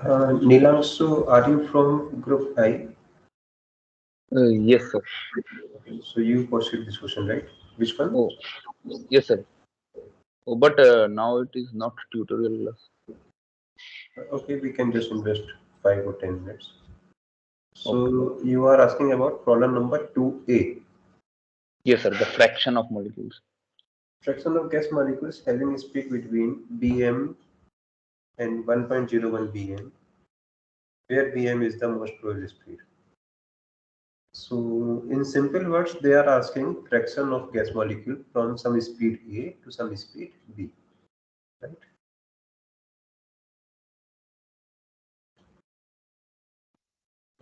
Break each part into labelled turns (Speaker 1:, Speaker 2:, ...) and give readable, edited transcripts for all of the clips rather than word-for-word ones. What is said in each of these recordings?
Speaker 1: Nilanshu, are you from Group I?
Speaker 2: Yes, sir.
Speaker 1: Okay, so you posted this question, right? Which one?
Speaker 2: Oh, yes, sir. Oh, but now it is not tutorial.
Speaker 1: Okay, we can just invest 5 or 10 minutes.
Speaker 2: Okay.
Speaker 1: So you are asking about problem number 2A.
Speaker 2: Yes, sir. The fraction of molecules.
Speaker 1: Fraction of gas molecules having a speed between Bm and 1.01 Bm, where Bm is the most probable speed. So in simple words, they are asking fraction of gas molecule from some speed A to some speed B, right?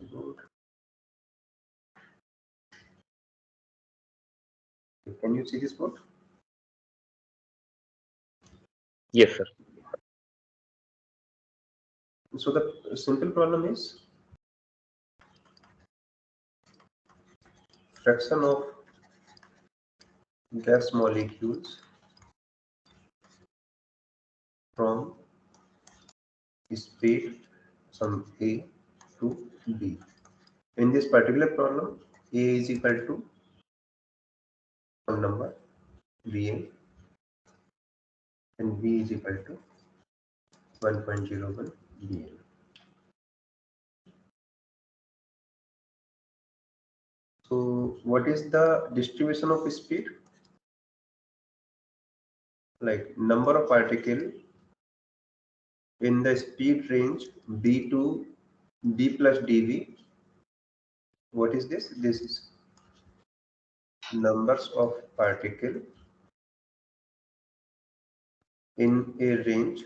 Speaker 1: Good. Can you see this board?
Speaker 2: Yes, sir.
Speaker 1: So the simple problem is fraction of gas molecules from speed from A to B. In this particular problem, A is equal to some number Vn and B is equal to 1.01 Bn. So what is the distribution of speed? Like number of particle in the speed range B to B plus dV. What is this? This is numbers of particle in a range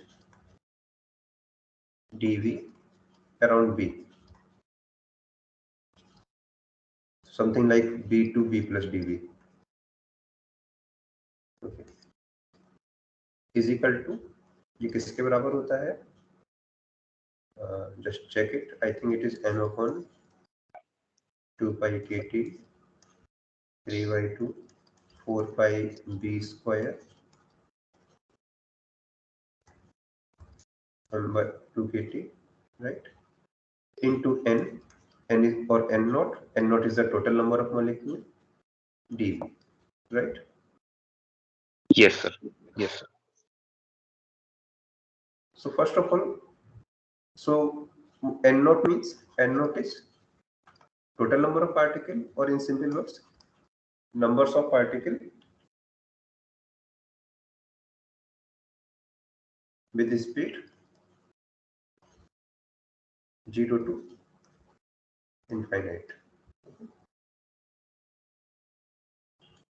Speaker 1: dV around B. Something like B to B plus dV. Okay. Is equal to, ये किसके बराबर होता है? Just check it. I think it is n upon 2 pi kt 3 by 2 4 pi b square 1 by 2 kt, right? Into n is or n naught is the total number of molecule dV, right?
Speaker 2: Yes, sir. Yes, sir.
Speaker 1: So first of all, so n naught means n naught is total number of particle, or in simple words, numbers of particle with the speed 0 to infinite.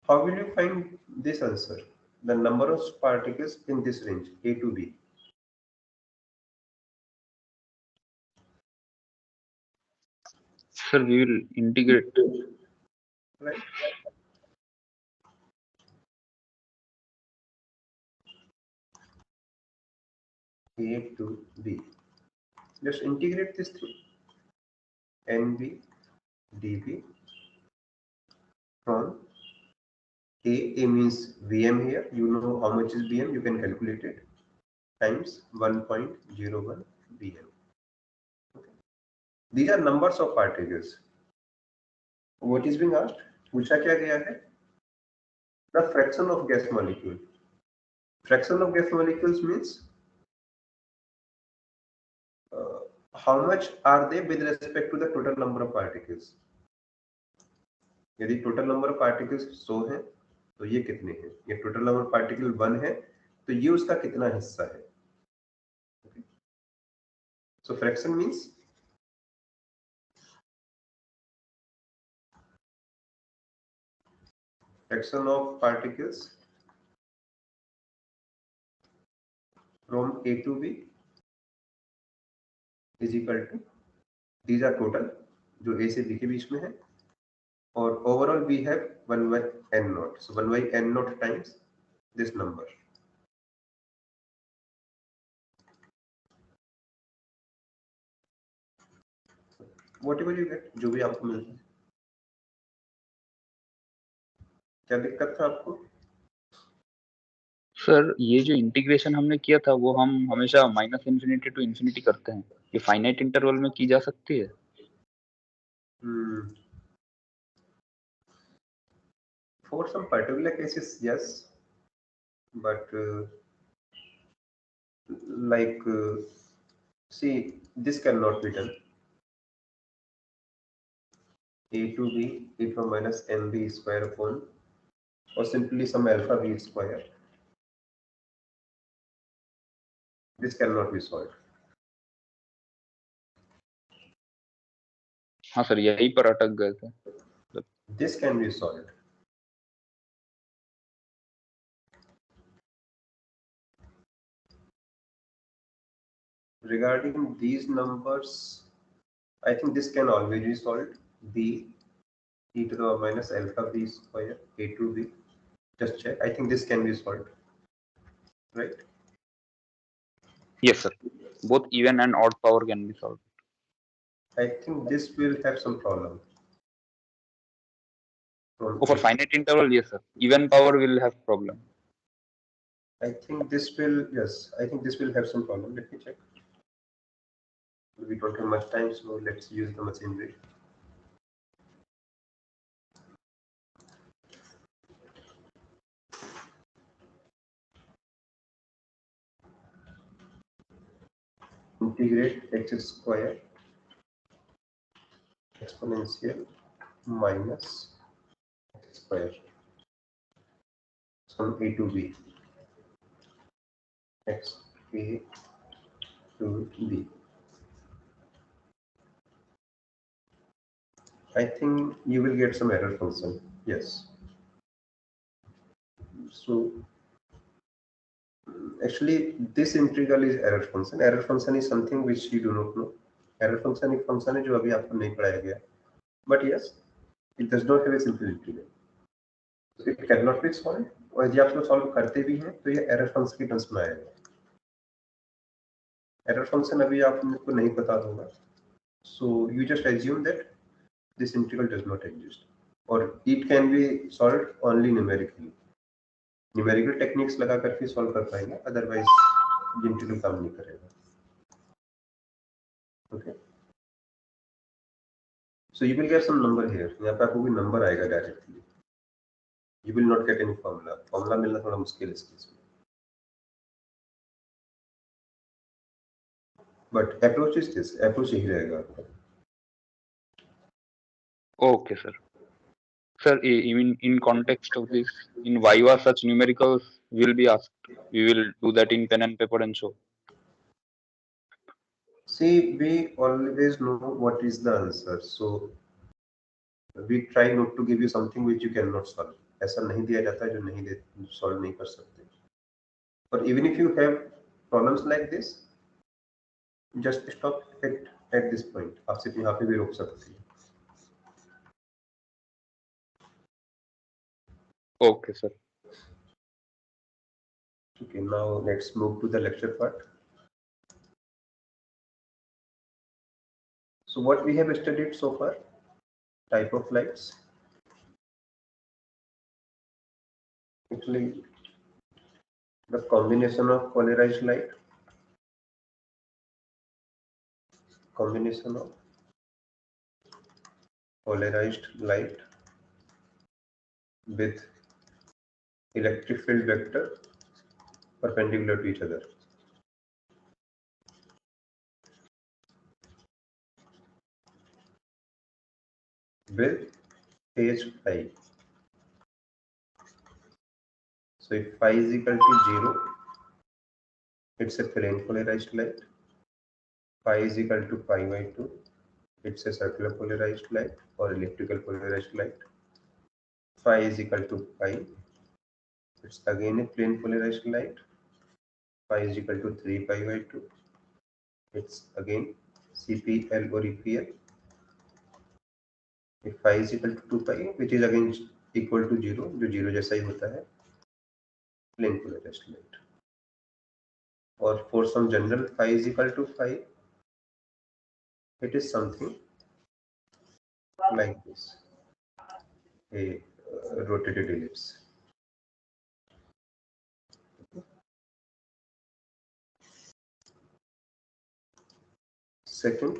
Speaker 1: How will you find this answer? The number of particles in this range A to B.
Speaker 2: Sir, we will integrate.
Speaker 1: Right? A to B. Just integrate this thing. NB dB from A means Vm here. You know how much is Vm, you can calculate it, times 1.01 Vm. Okay. These are numbers of particles. What is being asked? पूछा क्या गया है? The fraction of gas molecule. Fraction of gas molecules means how much are they with respect to the total number of particles. यदि total number of particles 100 है तो ये कितने हैं? ये टोटल नंबर ऑफ पार्टिकल 1 है तो ये उसका कितना हिस्सा है? So fraction means fraction of particles from A to B is equal to, these are total जो A से B के बीच में है, और overall we have 1 by n naught. So 1 by n naught times this number. Whatever you get, जो भी आपको मिलता है. क्या दिक्कत था आपको?
Speaker 2: सर ये जो इंटीग्रेशन हमने किया था वो हम हमेशा माइनस इन्फिनिटी टू इन्फिनिटी करते हैं, ये फाइनाइट इंटरवल में की जा सकती है?
Speaker 1: For some particular cases, yes, but see, this cannot be done. A to b e to minus mb square upon, or simply some alpha b square. This cannot be solved.
Speaker 2: हाँ sir, यही पर अटक गए थे।
Speaker 1: This can be solved. Regarding these numbers, I think this can always be solved. B e to the power minus alpha b square a to b. Just check. I think this can be solved, right?
Speaker 2: Yes sir, both even and odd power can be solved.
Speaker 1: I think this will have some problem.
Speaker 2: Oh, for finite interval, yes sir, even power will have problem.
Speaker 1: I think this will, yes, I think this will have some problem. Let me check. We don't have much time, so let's use the machinery. Integrate x square exponential minus x square from a to b, x a to b. I think you will get some error function. Yes. So actually, this integral is error function. Error function is something which you do not know. Error function एक function है जो अभी आपको नहीं पढ़ाया गया. But yes, it does not have a simple integral. So it cannot be solved. और यदि आप लोग solve करते भी हैं तो ये error function की terms में आएगा. Error function अभी आपको नहीं पता होगा. So you just assume that this integral does not exist, or it can be solved only numerically. Numerical techniques लगा करके सॉल्व कर पाएंगे, अदरवाइज इंटीग्रल काम नहीं करेगा. Okay, so you will get some number here. यहाँ पे आपको भी नंबर आएगा directly. You will not get any formula. Formula मिलना थोड़ा मुश्किल है इस केस में, but approach is this. Approach यही रहेगा आपका.
Speaker 2: Okay sir. Sir, in context of this, in Viva such numericals will be asked. We will do that in pen and paper and show.
Speaker 1: See, we always know what is the answer, so we try not to give you something which you cannot solve. ऐसा नहीं दिया जाता है जो नहीं solve नहीं कर सकते. और even if you have problems like this, just stop at this point. आप सिर्फ यहाँ पे भी रोक सकते हैं.
Speaker 2: Okay sir.
Speaker 1: Okay, now let's move to the lecture part. So what we have studied so far: type of lights. Actually, the combination of polarized light, with electric field vector perpendicular to each other. With phase phi. So if phi is equal to 0, it's a plane polarized light. Phi is equal to pi by 2, it's a circular polarized light or elliptical polarized light. Phi is equal to pi, it's again a plane polarized light. Phi is equal to 3 pi by 2, it's again CPL or EPL. If phi is equal to 2 pi, which is again equal to 0, जो 0 जैसा ही होता है, plane polarized light. Or for some general phi is equal to phi, it is something like this, a rotated ellipse. Second,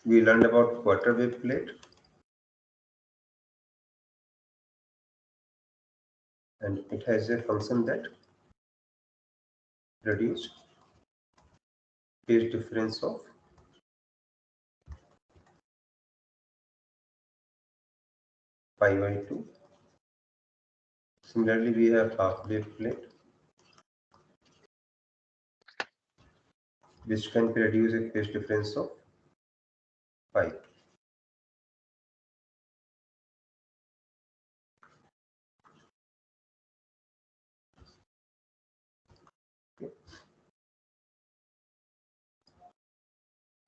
Speaker 1: we learned about quarter wave plate, and it has a function that reduced phase difference of pi by 2. Similarly, we have half wave plate, which can produce a phase difference of pi.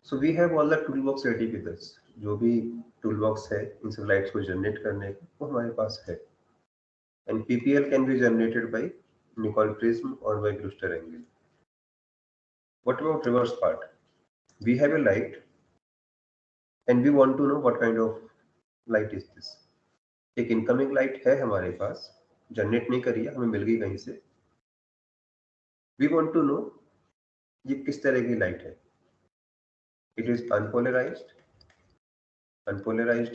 Speaker 1: So we have all the toolbox ready with us. जो भी toolbox है इन सब lights को generate करने का वो हमारे पास है. And PPL can be generated by Nicol prism or by Brewster angle. What about reverse part? We have a light and we want to know what kind of light is this. एक incoming light है हमारे पास, generate नहीं करी है, हमें मिल गई कहीं से. We want to know ये किस तरह की light है. It is unpolarized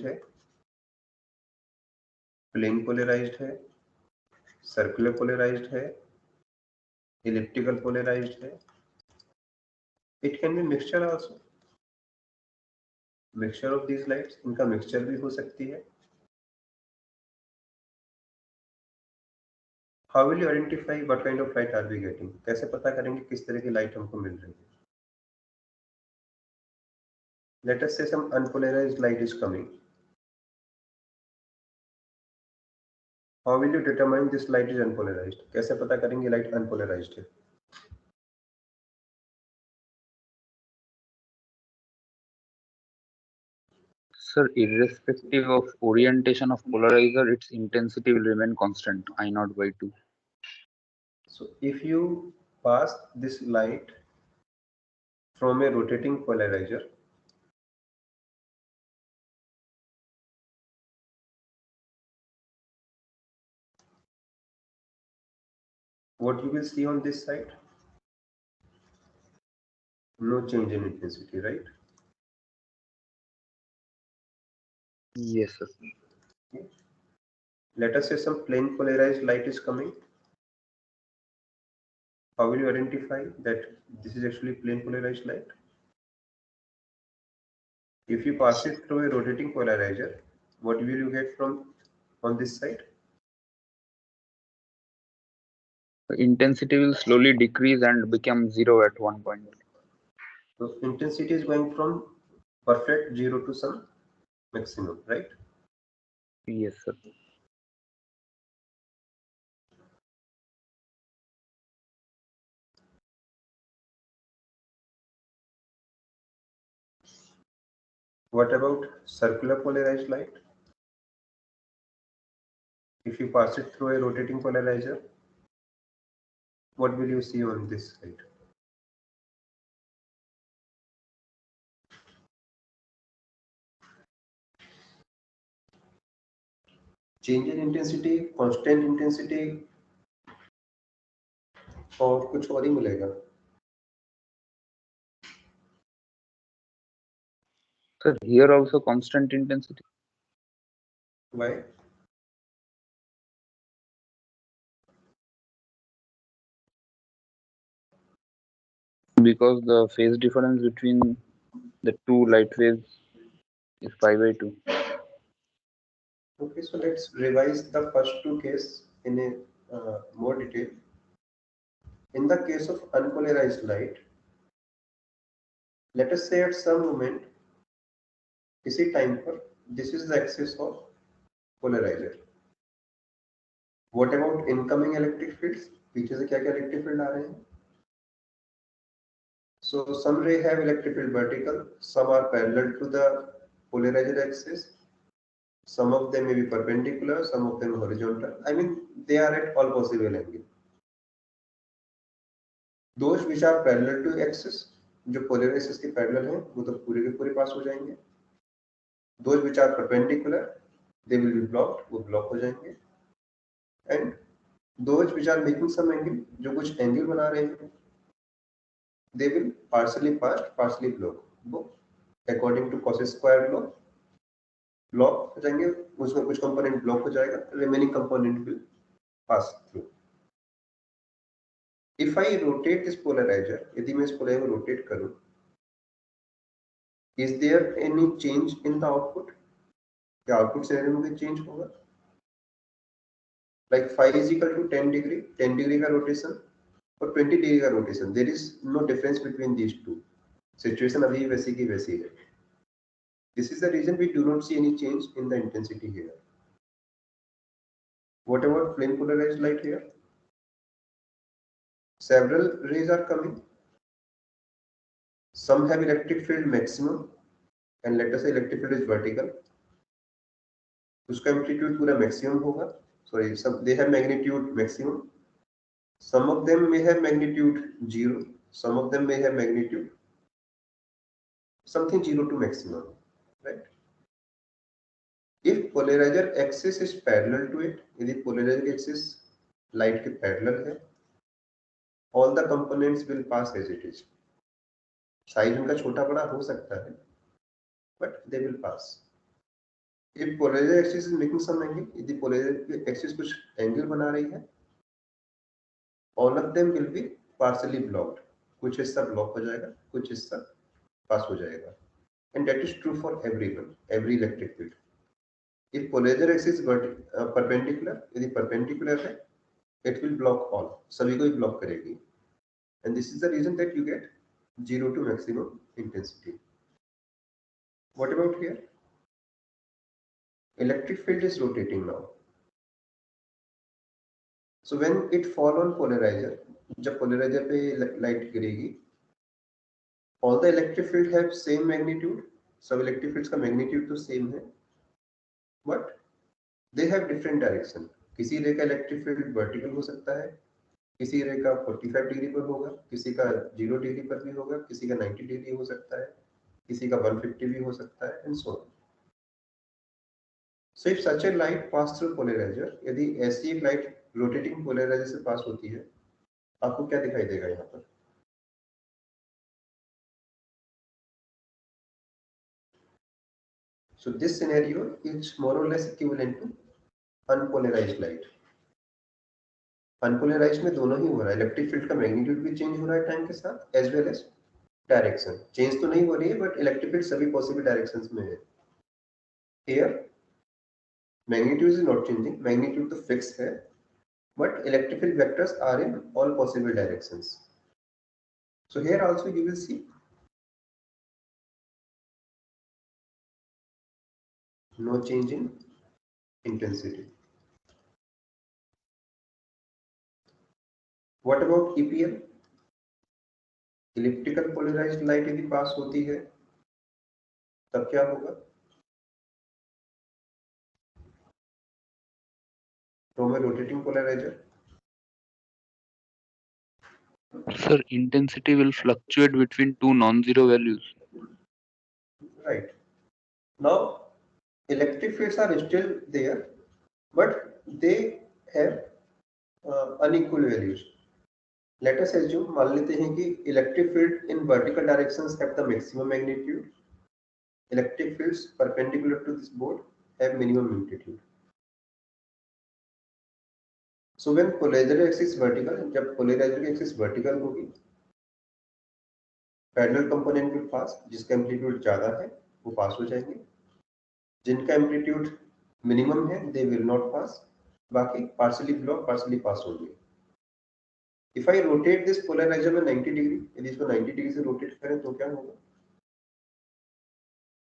Speaker 1: है, plane polarized है, circular polarized है, elliptical polarized है. It can be mixture also. Mixture of these lights, इनका mixture भी हो सकती है. How will you identify what kind of light are we getting? कैसे पता करेंगे किस तरह की light हमको मिल रही है? Let us say some unpolarized light is coming. How will you determine this light is unpolarized? कैसे पता करेंगे light unpolarized है?
Speaker 2: Sir, irrespective of orientation of polarizer, its intensity will remain constant, I naught by 2.
Speaker 1: So if you pass this light from a rotating polarizer, what you will see on this side? No change in intensity, right?
Speaker 2: Yes, sir.
Speaker 1: Okay. Let us say some plane polarized light is coming. How will you identify that this is actually plane polarized light? If you pass it through a rotating polarizer, what will you get from on this side?
Speaker 2: The intensity will slowly decrease and become 0 at one point.
Speaker 1: So intensity is going from perfect 0 to some maximum, right?
Speaker 2: Yes, sir.
Speaker 1: What about circular polarized light? If you pass it through a rotating polarizer, what will you see on this side? Change in intensity, constant intensity, और कुछ और ही मिलेगा.
Speaker 2: Sir, here also constant intensity.
Speaker 1: Why?
Speaker 2: Because the phase difference between the two light waves is pi by 2.
Speaker 1: Okay, so let's revise the first two cases in a more detail. In the case of unpolarized light, let us say at some moment, इसी time पर, this is the axis of polarizer. What about incoming electric fields? पीछे से क्या-क्या electric field आ रहे हैं? So some ray have electric field vertical, some are parallel to the polarizer axis. Some of them may be perpendicular, some of them horizontal. I mean, they are at all possible angle. Those which are parallel to axis, जो polar axis के parallel हैं, वो तो पूरे के पूरे पास हो जाएंगे. Those which are perpendicular, they will be blocked, वो block हो जाएंगे. And those which are making some angle, जो कुछ angle बना रहे हैं, they will partially pass, partially block. According to Cauchy square law, block हो जाएंगे, उसमें कुछ कंपोनेंट ब्लॉक हो जाएगा, remaining component will pass through. If I rotate this polariser, यदि मैं इस पोलराइजर को रोटेट करूं, is there any change in the output? क्या आउटपुट सिनेरियो में चेंज होगा? Like phi is equal to 10 degree, 10 degree का रोटेशन और 20 डिग्री का rotation, there is no difference between these two. Situation अभी वैसी की वैसी है. This is the reason we do not see any change in the intensity here. What about plane polarized light here? Several rays are coming. Some have electric field maximum, and let us say electric field is vertical. उसका amplitude पूरा maximum होगा. Sorry, some they have magnitude maximum. Some of them may have magnitude 0. Some of them may have magnitude something 0 to maximum, right? If polarizer axis is parallel to it, यदि polarizer axis light के parallel है, all the components will pass as it is. Size उनका छोटा बड़ा हो सकता है, but they will pass. If polarizer axis is making some angle, यदि polarizer axis कुछ angle बना रही है, all of them will be partially blocked. कुछ हिस्सा block हो जाएगा, कुछ हिस्सा pass हो जाएगा. And that is true for everyone, every electric field. If polarizer axis is perpendicular, यदि perpendicular है, it will block all. सभी को ही block करेगी. And this is the reason that you get 0 to maximum intensity. What about here? Electric field is rotating now. So when it fall on polarizer, जब polarizer पे light गिरेगी, all the electric field have same magnitude. सब electric fields का magnitude तो same है, but they have different direction. किसी रे का electric field vertical हो सकता है, किसी रे का 45 डिग्री पर होगा, किसी का 0 डिग्री पर भी होगा, किसी का 90 डिग्री हो सकता है, किसी का 150 भी हो सकता है, and so on. So if such a light pass through polarizer, यदि ऐसी एक light rotating polarizer से पास होती है, आपको क्या दिखाई देगा यहाँ पर? So this scenario is more or less equivalent to unpolarized light. Unpolarized में दोनों ही हो रहा है, इलेक्ट्रिक फील्ड का मैग्नीट्यूड भी चेंज हो रहा है टाइम के साथ, as well as direction change तो नहीं हो रही है, बट इलेक्ट्रिक फील्ड सभी पॉसिबल डायरेक्शंस में है. Here magnitude is not changing, magnitude तो फिक्स है, but electric field vectors are in all possible directions. So here also you will see no change in intensity. What about EPL? Elliptical polarized light यदि पास होती है, तब क्या होगा? From a rotating polarizer.
Speaker 2: Sir, intensity will fluctuate between two non-zero values.
Speaker 1: Right. Now, electric fields are still there, but they have unequal values. Let us assume, मान लेते हैं कि electric field in vertical directions have the maximum magnitude. Electric fields perpendicular to this board have minimum magnitude. So when polarizer axis vertical, जब polarizer की axis vertical होगी, parallel component will पास, जिसका amplitude ज्यादा है वो पास हो जाएंगे, जिनका एम्पलीट्यूड मिनिमम है दे विल नॉट पास, बाकी पार्शियली ब्लॉक पार्शियली पास होंगे. If I rotate this polariser में 90 डिग्री, यदि इसको 90 डिग्री से रोटेट करें तो क्या होगा?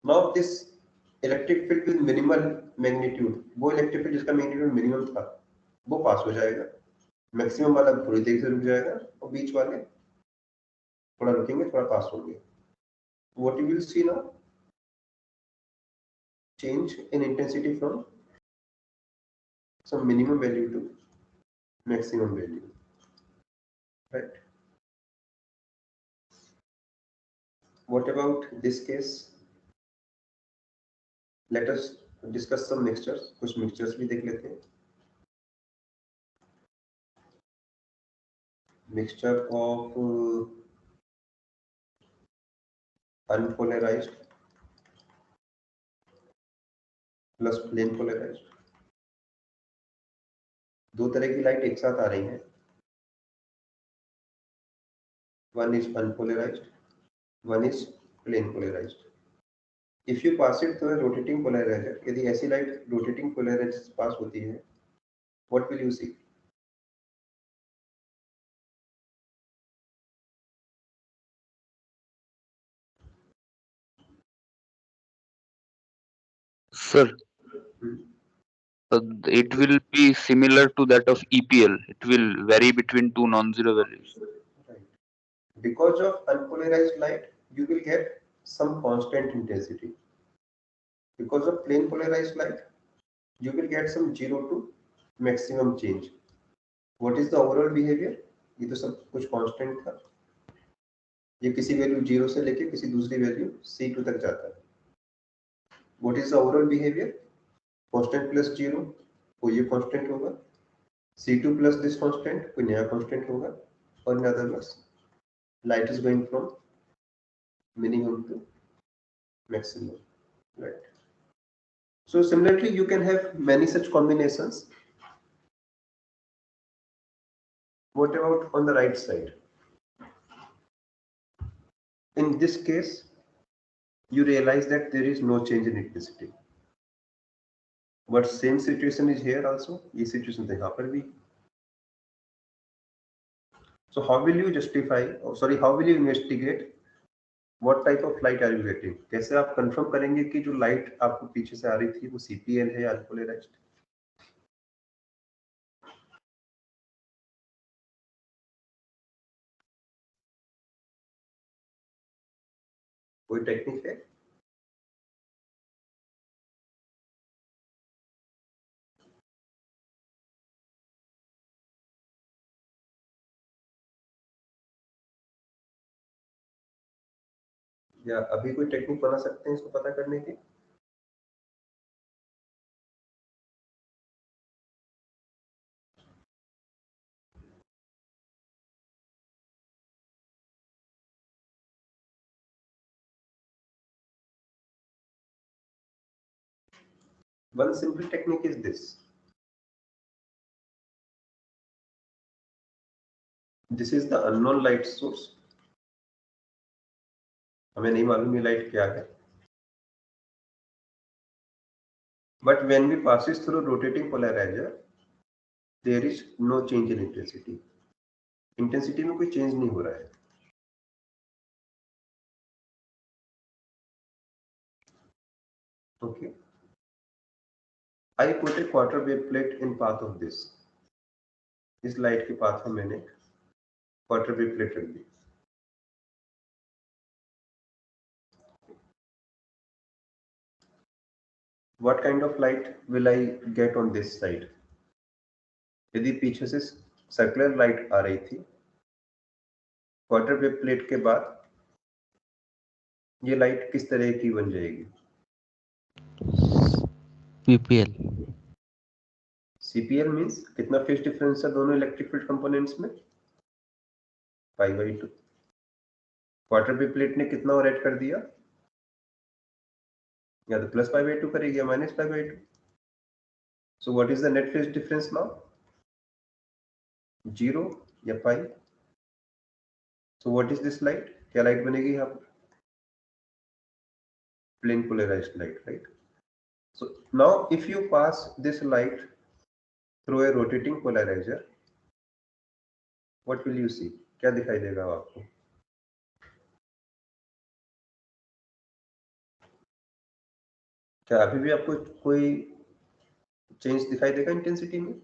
Speaker 1: Now this electric field with minimal magnitude, वो इलेक्ट्रिक फील्ड जिसका मैग्नीट्यूड मिनिमम था वो पास हो जाएगा, मैक्सिमम वाला थोड़ी देर से रुक जाएगा और बीच वाले थोड़ा रुकेंगे, थोड़ा पास होंगे. What you will see now? Change in intensity from some minimum value to maximum value, right? What about this case? Let us discuss some mixtures. कुछ mixtures भी देख लेते हैं. Mixture of unpolarised plus plane polarised, दो तरह की light एक साथ आ रही हैं, one is unpolarised, one is plane polarised. If you pass it through a rotating polariser, यदि ऐसी लाइट रोटेटिंग पोलराइजर से पास होती है, what will you see?
Speaker 2: Sir, it will be similar to that of EPL. It will vary between two non-zero values.
Speaker 1: Right. Because of unpolarized light, you will get some constant intensity. Because of plane polarized light, you will get some 0 to maximum change. What is the overall behavior? ये तो सब कुछ constant था, ये किसी value 0 से लेके किसी दूसरी वैल्यू C2 तक जाता है. What is the overall behavior? Constant plus 0, कोई ये कांस्टेंट होगा, C2 plus this constant, कोई नया कांस्टेंट होगा, और in other words, light is going from minimum to maximum, right? So similarly, you can have many such combinations. What about on the right side? In this case, you realize that there is no change in intensity. But same situation is here also. ये situation तो यहाँ पर भी. So how will you justify? Oh, sorry, how will you investigate? What type of light are you getting? कैसे आप confirm करेंगे कि जो light आपको पीछे से आ रही थी वो CPL है या unpolarized? कोई टेक्निक है? या अभी कोई टेक्निक बना सकते हैं इसको पता करने की? One simple technique is this. This is the unknown light source. हमें नहीं मालूम ये लाइट क्या है. But when we passes through rotating polarizer, there is no change in intensity. Intensity में कोई change नहीं हो रहा है. Okay. I put a quarter wave plate in path of this. इस लाइट के पाथ में मैंने quarter wave plate रख दी. What kind of light will I get on this side? यदि पीछे से सर्कुलर लाइट आ रही थी, क्वार्टर वेव प्लेट के बाद ये लाइट किस तरह की बन जाएगी?
Speaker 3: CPL.
Speaker 1: CPL मींस कितना फेज डिफरेंस है दोनों इलेक्ट्रिक फील्ड कंपोनेंट्स में? π/2. क्वार्टर वेव प्लेट ने कितना और ऐड कर दिया? या तो +π/2 करेगी या -π/2. So what is the net phase difference now? 0 या π. So what is this light? क्या लाइट बनेगी यहाँ पर? Plane polarised light, right? So now if you pass this light through a rotating polariser, what will you see? क्या दिखाई देगा आपको? क्या अभी भी आपको कोई चेंज दिखाई देगा इंटेंसिटी में?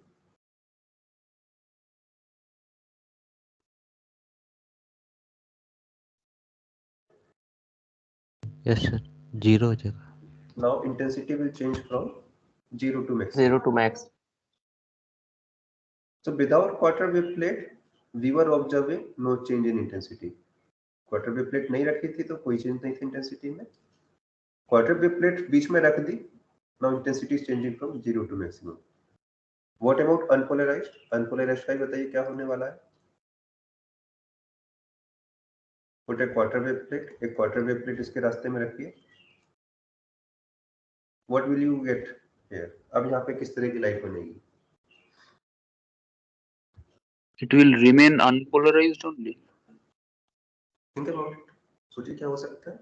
Speaker 3: Yes, sir. 0 हो जाएगा.
Speaker 1: Now intensity will change from 0 to maximum.
Speaker 4: 0 to max.
Speaker 1: So without quarter wave plate, we were observing no change in intensity. Quarter wave plate नहीं रखी थी तो कोई चेंज नहीं थी इंटेंसिटी में. Quarter wave plate बीच में रख दी. Now intensity is changing from 0 to maximum. What about unpolarized? Unpolarized का बताइए क्या होने वाला है? पुट ए क्वार्टर वेव प्लेट, एक क्वार्टर वेव प्लेट इसके रास्ते में रखिए, what will you get here? अब यहाँ पे किस तरह की लाइट बनेगी?
Speaker 2: It will remain unpolarized only.
Speaker 1: Think about it, सोचिए क्या हो सकता है।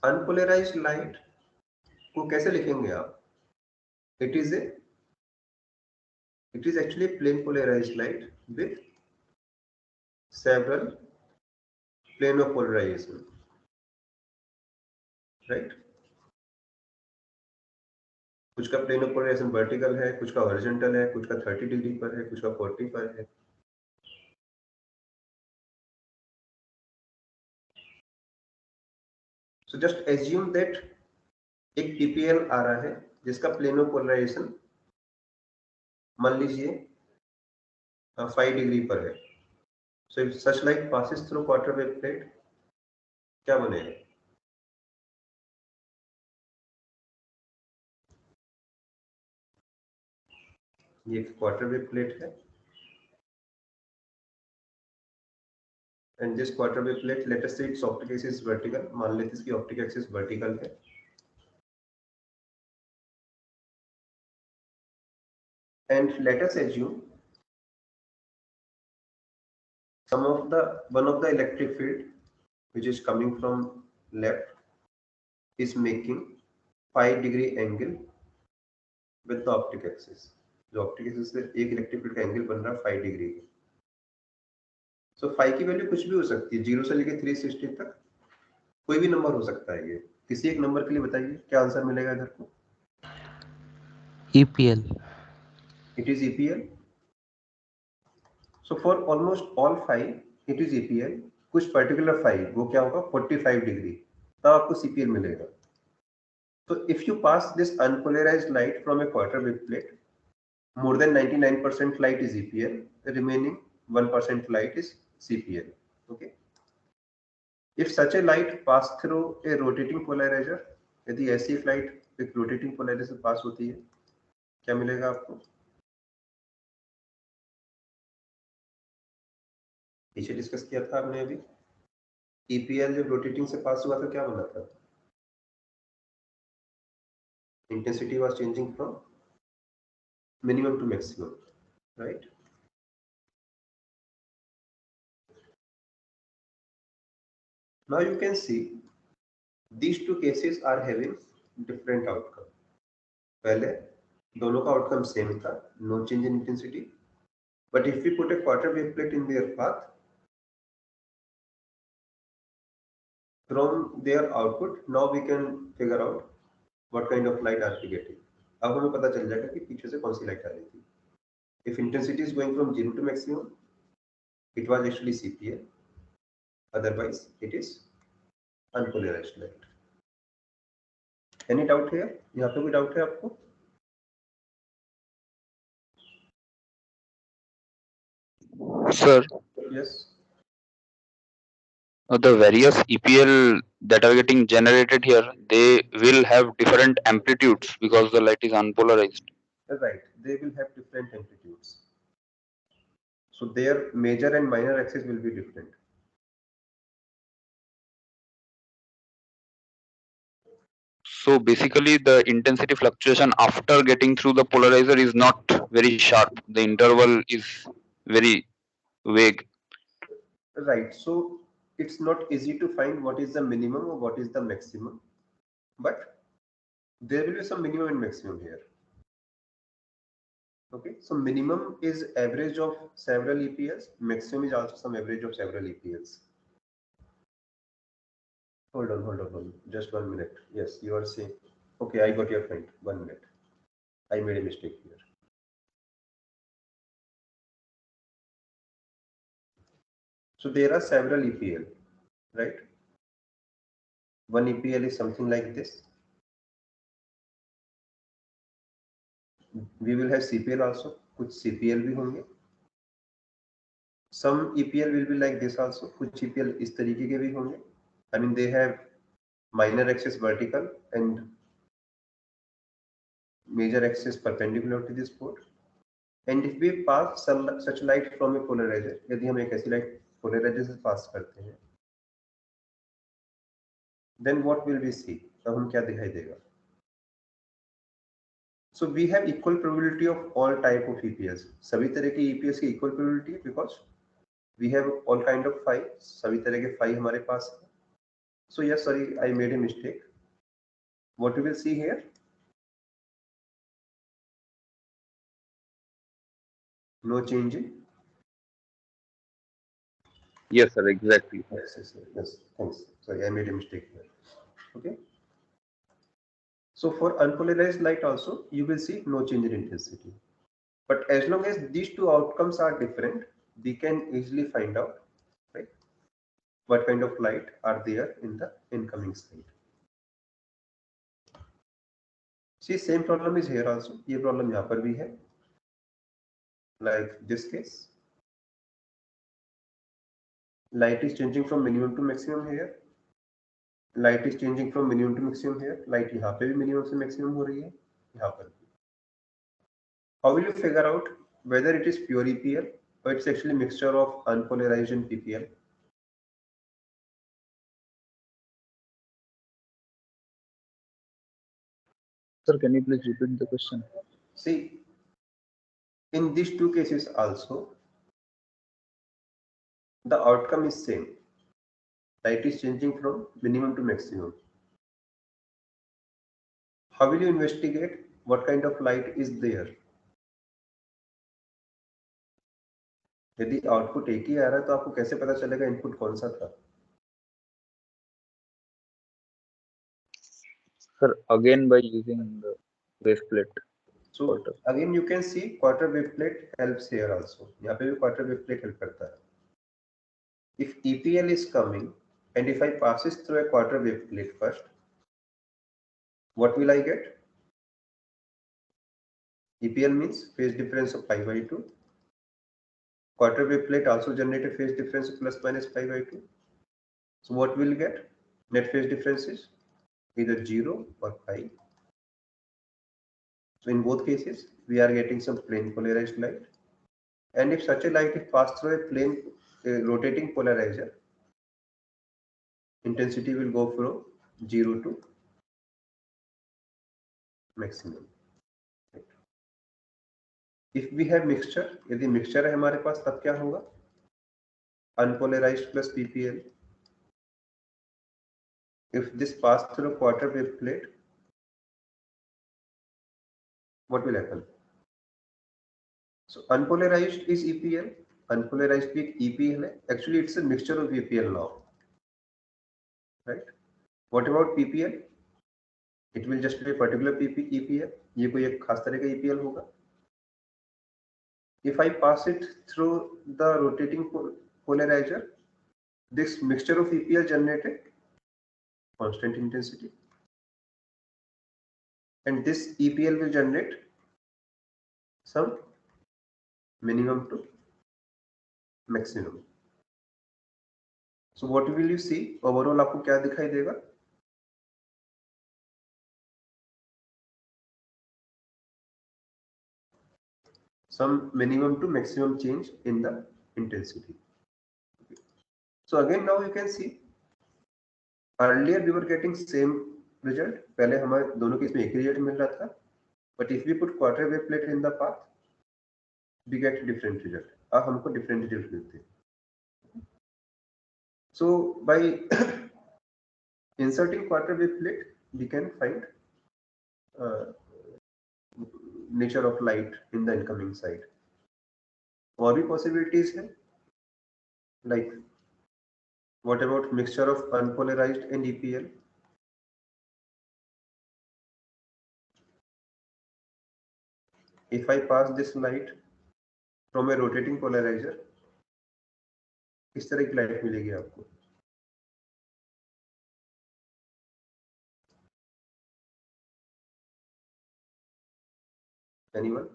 Speaker 1: अनपोलराइज्ड लाइट को कैसे लिखेंगे आप? It is actually plane polarised light with several plane of polarization, right? कुछ का प्लेन ऑफ पोलराइजेशन वर्टिकल है, कुछ का हॉरिजॉन्टल है, कुछ का 30 डिग्री पर है, कुछ का 40 पर है। So just assume that एक PPL आ रहा है जिसका प्लेन ऑफ पोलराइजेशन मान लीजिए 5 डिग्री पर है। So if such light passes through quarter wave plate, क्या बनेगा? ये क्वार्टर वेव प्लेट है, and this quarter wave plate, let us say its optic axis is vertical, मान लेते हैं इसकी optic axis vertical है, and let us assume one of the electric field which is coming from left is making 5 degree angle with the optic axis. जो optic axis से एक electric field का angle बन रहा है 5 डिग्री का। सो 5 की वैल्यू कुछ भी हो सकती है, 0 से लेकर 360 तक कोई भी नंबर हो सकता है। ये किसी एक नंबर के लिए बताइए क्या आंसर मिलेगा इधर को?
Speaker 3: EPL.
Speaker 1: It is EPL. So for almost all 5 it is EPL. कुछ पर्टिकुलर 5 वो क्या होगा 45 डिग्री, तब आपको CPL मिलेगा। So if you pass this unpolarized light from a quarter wave plate, more than 99% light is EPL, the remaining 1% light is CPL. Okay. If such a light pass through a rotating polarizer, यदि ऐसी एक light एक rotating polariser से pass होती है, क्या मिलेगा आपको? पीछे डिस्कस किया था आपने अभी, EPL जब रोटेटिंग से पास हुआ तो क्या बना था? Intensity was changing from minimum to maximum, right? Now you can see these two cases are having different outcome. पहले दोनों का आउटकम सेम था, no change in intensity, but if we put a quarter wave plate in their path, from their output, now we can figure out what kind of light are we getting. अब हमें पता चल जाएगा कि पीछे से कौन सी लाइट आ रही थी। If intensity is going from 0 to maximum, it was actually CPL. Otherwise, it is unpolarized light. Any doubt here? यहाँ पे कोई डाउट है आपको?
Speaker 2: Sir,
Speaker 1: Yes.
Speaker 2: the various EPL that are getting generated here, they will have different amplitudes because the light is unpolarized.
Speaker 1: Right. They will have different amplitudes. So their major and minor axis will be different.
Speaker 2: So basically the intensity fluctuation after getting through the polarizer is not very sharp. The interval is very vague.
Speaker 1: Right. So it's not easy to find what is the minimum or what is the maximum, but there will be some minimum and maximum here. Okay. So minimum is average of several EPLs. Maximum is also some average of several EPLs. Hold on. Just 1 minute. Yes, you are saying. Okay, I got your point. 1 minute. I made a mistake here. So there are several EPL, right? One EPL is something like this. We will have CPL also. कुछ CPL भी होंगे. Some EPL will be like this also. कुछ EPL इस तरीके के भी होंगे. I mean they have minor axis vertical and major axis perpendicular to this port. And if we pass such light from a polariser, यदि हम एक ऐसी लाइट पोलराइजर से पास करते हैं, देन व्हाट विल वी सी, तब हम क्या दिखाई देगा? So we have equal probability of all type of EPS. सभी तरह के EPS की equal probability है because we have all kind of phi. सभी तरह के phi हमारे पास है. So yes, sorry, I made a mistake. What we will see here? No change in.
Speaker 2: Yes, sir. Exactly.
Speaker 1: Yes. Thanks. Sorry, I made a mistake here. Okay. So for unpolarized light also, you will see no change in intensity. But as long as these two outcomes are different, we can easily find out, right, what kind of light are there in the incoming side. See, same problem is here also. ये problem यहाँ पर भी है. Like this case, light is changing from minimum to maximum here. Light is changing from minimum to maximum here. Light यहाँ पे भी minimum से maximum हो रही है, यहाँ पर भी. How will you figure out whether it is pure EPL or it's actually mixture of unpolarized and PPL?
Speaker 2: Sir, can you please repeat the question?
Speaker 1: See, in these two cases also, the outcome is same. Light is changing from minimum to maximum. How will you investigate what kind of light is there? यदि output एक ही आ रहा है तो आपको कैसे पता चलेगा input कौन सा था?
Speaker 2: Sir, again by using the wave plate.
Speaker 1: So again you can see quarter wave plate helps here also. यहाँ पे भी quarter wave plate help करता है. If EPL is coming and if I pass it through a quarter wave plate first, what will I get? EPL means phase difference of pi by 2. Quarter wave plate also generate a phase difference of plus minus pi by 2. So what will get? Net phase difference is either 0 or pi. So in both cases, we are getting some plane polarized light. And if such a light is passed through a plane rotating polarizer, intensity will go from 0 to maximum. If we have mixture, यदि mixture है हमारे पास तब क्या होगा? Unpolarized plus PPL. If this pass through a quarter wave plate, what will happen? So unpolarized is EPL, unpolarized भी EPL है. Actually, it's a mixture of EPL now, right? What about PPL? It will just be a particular EPL. ये कोई एक खास तरह का EPL होगा. If I pass it through the rotating polarizer, this mixture of EPL generated constant intensity, and this EPL will generate some minimum to maximum. So what will you see? Overall आपको क्या दिखाई देगा? Some minimum to maximum change in the intensity. So again now you can see earlier we were getting same result. पहले हमारे दोनों case में एक ही result मिल रहा था. But if we put quarter wave plate in the path, we get different result. अब हमको different result मिलते हैं. So by inserting quarter wave plate, we can find nature of light in the incoming side. और भी possibilities है. Like what about mixture of unpolarized and EPL? If I pass this light from a rotating polarizer, किस तरह की light मिलेगी आपको? Anyone?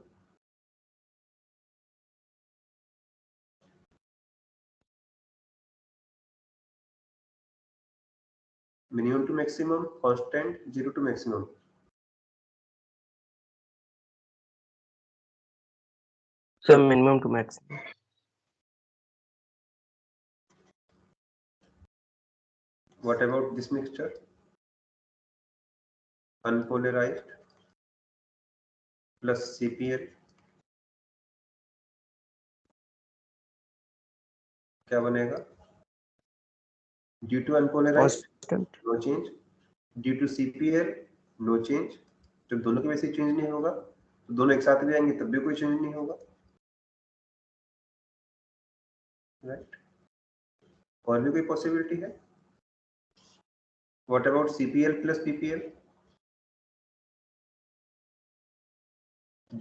Speaker 1: Minimum to maximum, constant, 0 to maximum.
Speaker 4: Sir, minimum to maximum.
Speaker 1: What about this mixture? Unpolarized plus CPL क्या बनेगा? Due to unpolarized,
Speaker 4: Constant.
Speaker 1: no change. Due to CPL, no change. जब दोनों के वैसे चेंज नहीं होगा तो दोनों एक साथ भी आएंगे तब भी कोई चेंज नहीं होगा, राइट? और भी कोई पॉसिबिलिटी है? What about CPL plus PPL?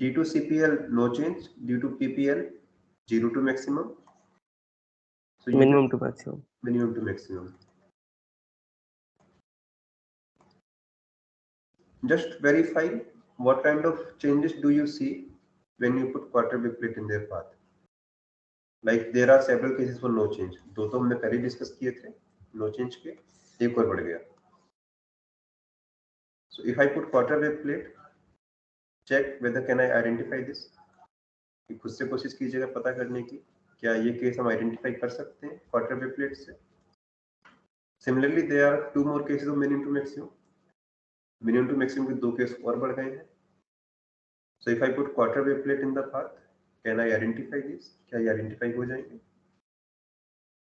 Speaker 1: Due to CPL, no change. Due to PPL, 0 to maximum. So
Speaker 4: Minimum to maximum.
Speaker 1: minimum to maximum. Just verify what kind of changes do you see when you put quarter wave plate in their path. Like there are several cases for no change. दो तो हमने पहले discuss किए थे no change के, एक और बढ़ गया. So if I put quarter wave plate, check whether can I identify this. खुद से कोशिश कीजिएगा पता करने की क्या ये केस हम आइडेंटिफाई कर सकते हैं क्वार्टर वेव प्लेट से. Similarly, there are two more cases of minimum to maximum. Minimum to maximum के दो केस और बढ़ गए हैं. So if I put quarter wave plate in the path, can I identify this? क्या ये identify हो जाएंगे?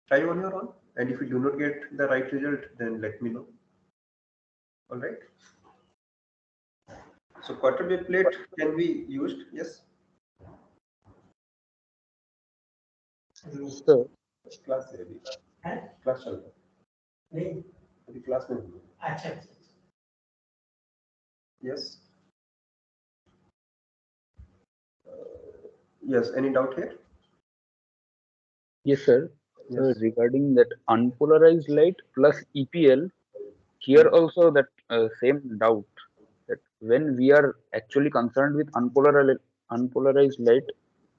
Speaker 1: Try on your own, and if you do not get the right result, then let me know. All right. So quarter wave plate can be used. Yes.
Speaker 5: Sir,
Speaker 1: class है अभी. Class चल रहा है. नहीं. अभी class में हूँ. अच्छा. Yes. Yes. Any doubt here?
Speaker 5: yes, sir.
Speaker 1: Yes.
Speaker 5: Regarding that unpolarized light plus EPL, here also that same doubt that when we are actually concerned with unpolarized light,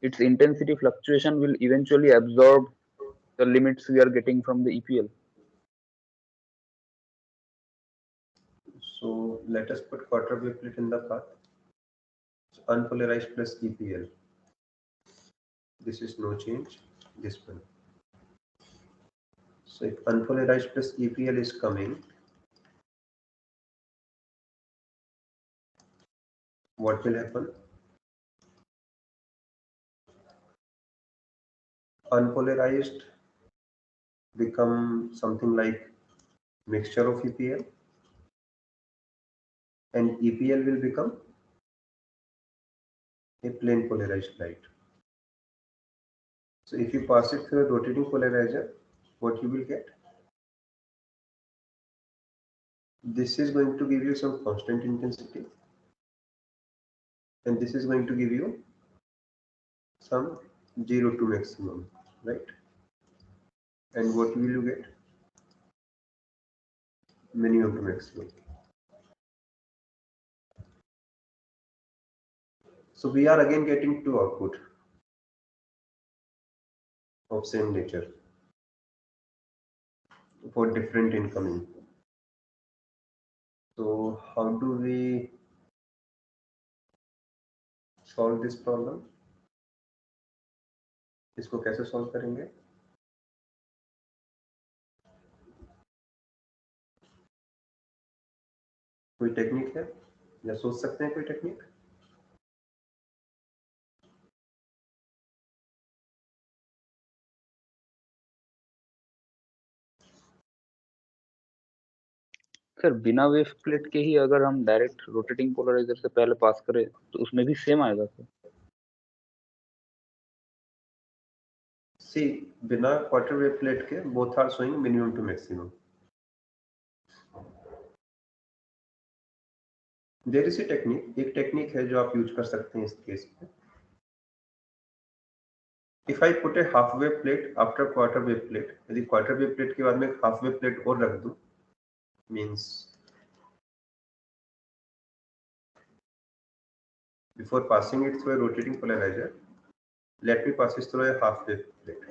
Speaker 5: its intensity fluctuation will eventually absorb the limits we are getting from the EPL.
Speaker 1: So let us put quarter wave plate in the path. So unpolarized plus EPL. This is no change. This one. So if unpolarized plus EPL is coming, what will happen? Unpolarized become something like mixture of EPL, and EPL will become a plane polarized light. So if you pass it through a rotating polarizer, what you will get? This is going to give you some constant intensity, and this is going to give you some 0 to maximum, right? And what will you get? Minimum to maximum. So we are again getting two output of same nature for different incoming. So how do we solve this problem? इसको कैसे solve करेंगे? कोई technique है या सोच सकते हैं कोई टेक्निक?
Speaker 5: सर बिना वेव प्लेट के ही अगर हम डायरेक्ट रोटेटिंग पोलराइजर से पहले पास करें तो उसमें भी सेम आएगा सर?
Speaker 1: See, बिना क्वार्टर वेव प्लेट के both are showing minimum to maximum. There is a technique, एक टेक्निक है जो आप यूज कर सकते हैं इस केस में. If I put a half wave plate after quarter wave plate, यदि quarter wave plate के बाद में half wave plate और रख दूं, means before passing it through a rotating polarizer, let me pass it through a half wave plate.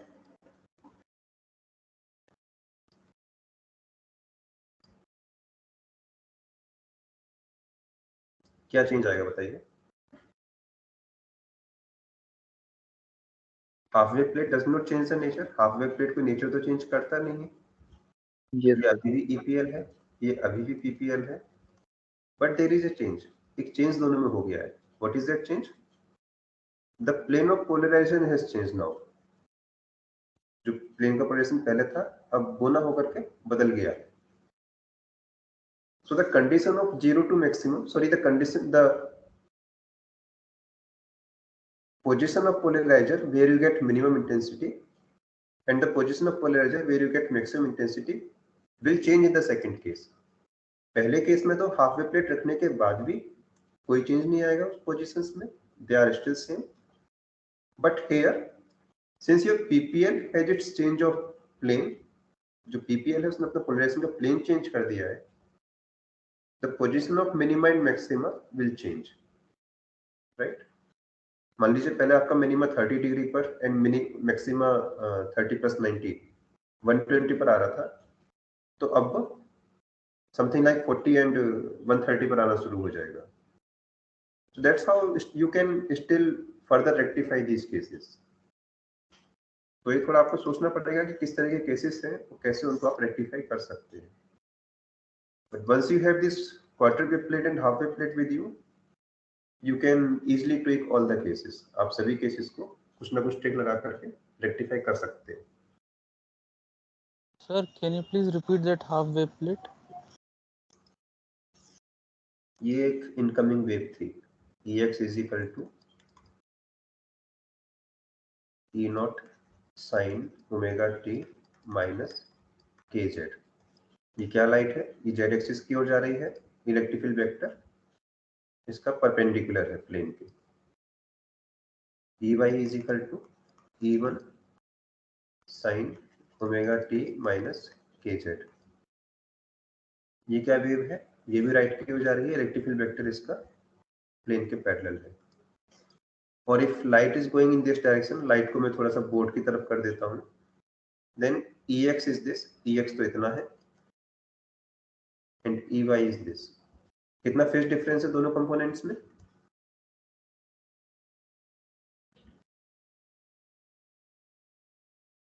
Speaker 1: क्या change आएगा बताइए? Half wave plate does not change the nature, half wave plate को nature तो change करता नहीं है।
Speaker 5: Yes,
Speaker 1: ये
Speaker 5: sir.
Speaker 1: अभी भी ईपीएल है, ये अभी भी पीपीएल है, but there is a change, एक चेंज दोनों में हो गया है। What is that change? The plane of polarisation has change now. जो प्लेन का पोलराइजेशन पहले था अब वो ना होकर के बदल गया है। So the condition of 0 to maximum, sorry, the position of polarizer where you get minimum intensity and the position of polarizer where you get maximum intensity will change in the second case. पहले case में तो half wave plate रखने के बाद भी कोई change नहीं आएगा उस पोजीशंस में, they are still same. But here, since your PPL has its change of plane, जो PPL है उसने अपना पोलराइजेशन का प्लेन चेंज कर दिया है, the position of minima and maxima will change, right? मान लीजिए पहले आपका मिनिमा 30 डिग्री पर एंड मैक्सिमा 30 प्लस 90 120 पर आ रहा था, तो अब समथिंग लाइक 40 एंड 130 पर आना शुरू हो जाएगा। So that's how you can still further rectify these cases. तो ये थोड़ा आपको सोचना पड़ेगा कि किस तरह के केसेस हैं तो कैसे उनको आप रेक्टिफाई कर सकते हैं। But once you have this quarter wave plate and half wave plate with you can easily tweak all the cases. आप सभी केसेस को कुछ ना कुछ ट्रिक लगा करके रेक्टिफाई कर सकते हैं।
Speaker 6: Sir, can you please repeat that half wave plate?
Speaker 1: ये एक इनकमिंग वेव थी, Ex is equal to E not sine omega T minus kz। ये क्या लाइट है? ये जेड एक्सिस की ओर जा रही है, इलेक्ट्रिक फील्ड वेक्टर इसका परपेंडिकुलर है प्लेन के। Ey is equal to E1 sine omega T minus kz। ये क्या वेव है? ये भी राइट की ओर जा रही है, इलेक्ट्रिक फील्ड वेक्टर इसका प्लेन के पैरेलल है। और if light is going in this direction, light को मैं थोड़ा सा बोर्ड की तरफ कर देता हूँ, then Ex is this, Ex तो इतना है एंड Ey इज दिस। कितना फेज डिफरेंस है दोनों कंपोनेंट्स में?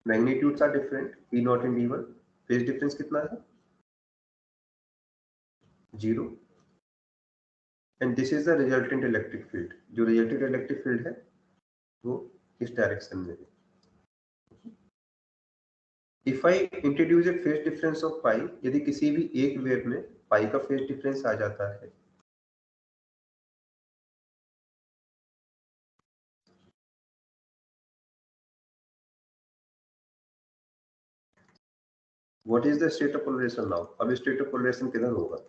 Speaker 1: Magnitudes are different, E naught and E1। Phase difference कितना है? 0। And this is the resultant electric field. जो रिजल्टेंट इलेक्ट्रिक फील्ड है वो इस डायरेक्शन में है। If I introduce a phase difference of pi, यदि किसी भी एक वेव में पाई का फेज डिफरेंस आ जाता है, what is the state of polarisation now? अब स्टेट ऑफ पोलराइजेशन किधर होगा?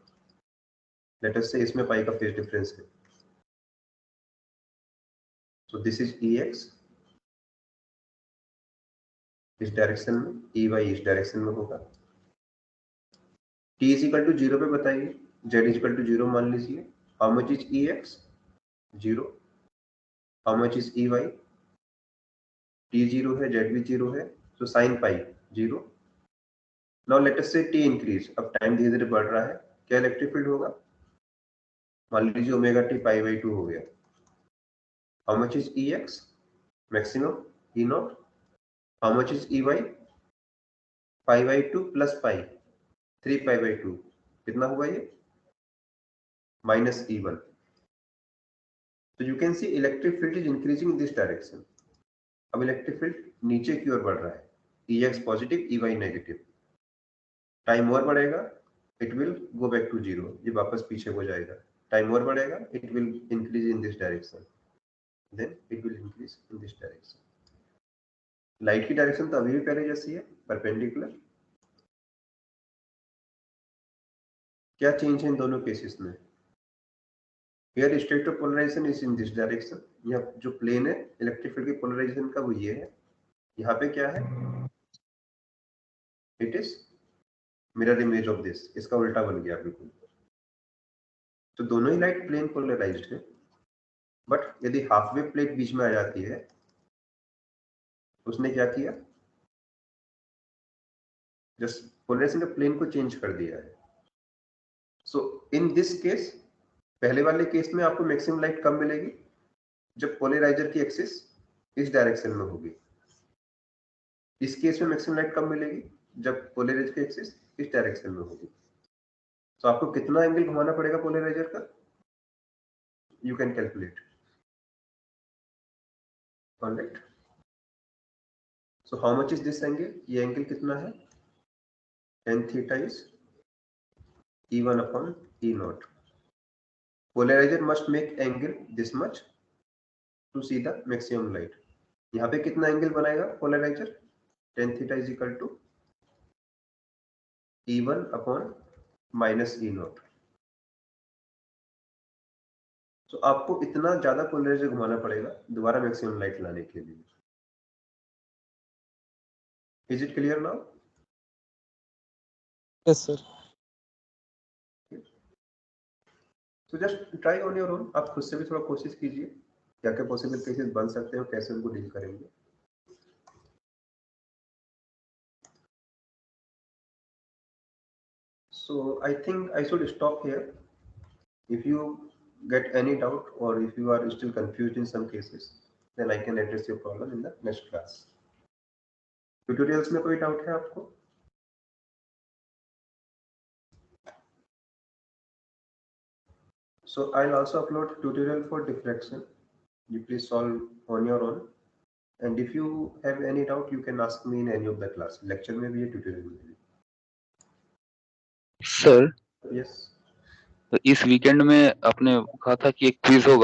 Speaker 1: लेट अस से इसमें पाई का फेज डिफरेंस है, सो दिस इज Ex इस डायरेक्शन में, Ey इस डायरेक्शन में होगा। t इज इक्वल टू 0 पे बताइए, z इज इक्वल टू 0 मान लीजिए। How much is Ex? 0। How much is Ey? t 0 है, z भी 0 है, so sin पाई 0। नाउ लेट अस से t इंक्रीज, अब टाइम धीरे धीरे बढ़ रहा है, क्या इलेक्ट्रिक फील्ड होगा? मान लीजिए ओमेगा टी पाई बाई 2 हो गया। How much is Ex? Maximum E naught. How much is Ey? Pi by 2 plus pi 3 pi by 2, कितना हुआ ये? Minus E1। तो you can see electric field is increasing in this direction. अब electric field नीचे की ओर बढ़ रहा है, Ex positive Ey negative. Time और बढ़ेगा, it will go back to 0, ये वापस पीछे हो जाएगा। टाइम और बढ़ेगा, it will increase in this direction, then it will increase in this direction. Light की डायरेक्शन तो अभी भी पहले जैसी है, परपेंडिकुलर। क्या चेंज है इन दोनों केसेस में? Here state of polarization is in this direction। यह जो प्लेन है इलेक्ट्रिक फील्ड के पोलराइजेशन का वो ये है। यहाँ पे क्या है? It is mirror image of this, इसका उल्टा बन गया बिल्कुल। तो दोनों ही लाइट प्लेन पोलराइज्ड है, बट यदि हाफ वेव प्लेट बीच में आ जाती है, उसने क्या किया? जस्ट पोलराइजेशन का प्लेन को चेंज कर दिया है। सो इन दिस केस, पहले वाले केस में आपको मैक्सिमम लाइट कब मिलेगी? जब पोलराइजर की एक्सिस इस डायरेक्शन में होगी, इस केस में मैक्सिमम लाइट कब मिलेगी? जब पोलराइजर की एक्सिस इस डायरेक्शन में होगी। तो आपको कितना एंगल घुमाना पड़ेगा पोलराइजर का? You can calculate. Alright, so how much is this angle? ये एंगल कितना है? tan theta is E1 upon E0. Polarizer must make angle this much to see the maximum light. यहाँ पे कितना एंगल बनाएगा polariser? tan theta is equal to E1 upon minus E0. तो आपको इतना ज्यादा पोलराइजर घुमाना पड़ेगा दोबारा मैक्सिमम लाइट लाने के लिए। Is it clear now?
Speaker 6: Yes, sir.
Speaker 1: तो just try on your own, आप खुद से भी थोड़ा कोशिश कीजिए क्या क्या पॉसिबल केसेस बन सकते हैं और कैसे उनको डील करेंगे। So I think I should stop here. If you get any doubt or if you are still confused in some cases, then I can address your problem in the next class. Tutorials में कोई doubt है आपको? So I'll also upload tutorial for diffraction. You please solve on your own. And if you have any doubt, you can ask me in any of the class. Lecture में भी है, tutorial में भी।
Speaker 2: Sir
Speaker 1: Yes.
Speaker 2: तो इस weekend में आपने कहा था कि एक क्विज होगा,